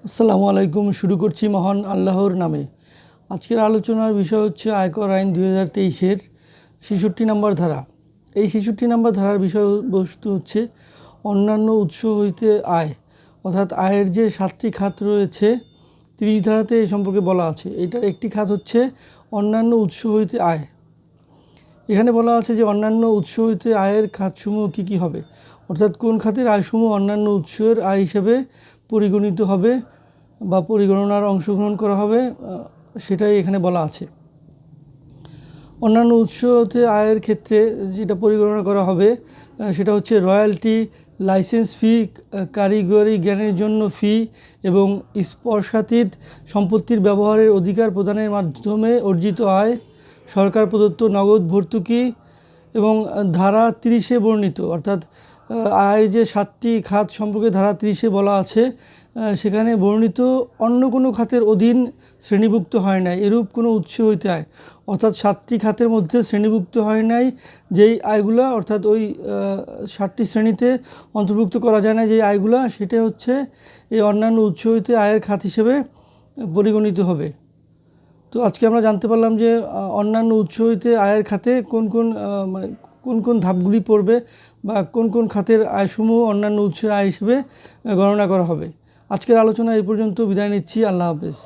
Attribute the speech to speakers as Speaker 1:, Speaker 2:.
Speaker 1: আসসালামু আলাইকুম। শুরু করছি মহান আল্লাহর নামে। আজকের আলোচনার বিষয় হচ্ছে আয়কর আইন 2023-এর 66 নম্বর ধারা। এই 66 নম্বর ধারার বিষয়বস্তু হচ্ছে অন্যান্য উৎস হইতে আয়, অর্থাৎ আয়ের যে 7টি খাত রয়েছে 30 ধারাতে এই সম্পর্কে বলা আছে। এটার একটি খাত হচ্ছে অন্যান্য উৎস হইতে আয়। এখানে বলা আছে যে অন্যান্য উৎস হইতে আয়ের খাতসমূহ কী কী হবে, অর্থাৎ কোন খাতের আয়সমূহ অন্যান্য উৎসের আয় হিসেবে পরিগণিত হবে বা পরিগণনার অংশগ্রহণ করা হবে, সেটাই এখানে বলা আছে। অন্যান্য উৎস হতে আয়ের ক্ষেত্রে যেটা পরিগণনা করা হবে সেটা হচ্ছে রয়্যালটি, লাইসেন্স ফি, কারিগরি জ্ঞানের জন্য ফি এবং স্পর্শাতীত সম্পত্তির ব্যবহারের অধিকার প্রদানের মাধ্যমে অর্জিত আয়, সরকার প্রদত্ত নগদ ভর্তুকি এবং ধারা 30-এ বর্ণিত, অর্থাৎ আয়ের যে 7টি খাত সম্পর্কে ধারা 30-এ বলা আছে সেখানে বর্ণিত অন্য কোনো খাতের অধীন শ্রেণীভুক্ত হয় নাই এরূপ কোনো উৎস হইতে আয়, অর্থাৎ 7টি খাতের মধ্যে শ্রেণীভুক্ত হয় নাই যেই আয়গুলা, অর্থাৎ ওই 7টি শ্রেণীতে অন্তর্ভুক্ত করা যায় না যেই আয়গুলা, সেটা হচ্ছে এই অন্যান্য উৎস হইতে আয়ের খাত হিসেবে পরিগণিত হবে। তো আজকে আমরা জানতে পারলাম যে অন্যান্য উৎস হইতে আয়ের খাতে কোন কোন ধাপগুলি পড়বে বা কোন কোন খাতের আয়সমূহ অন্যান্য উৎসের আয় হিসেবে গণনা করা হবে। আজকের আলোচনা এই পর্যন্ত। বিদায় নিচ্ছি। আল্লাহ হাফেজ।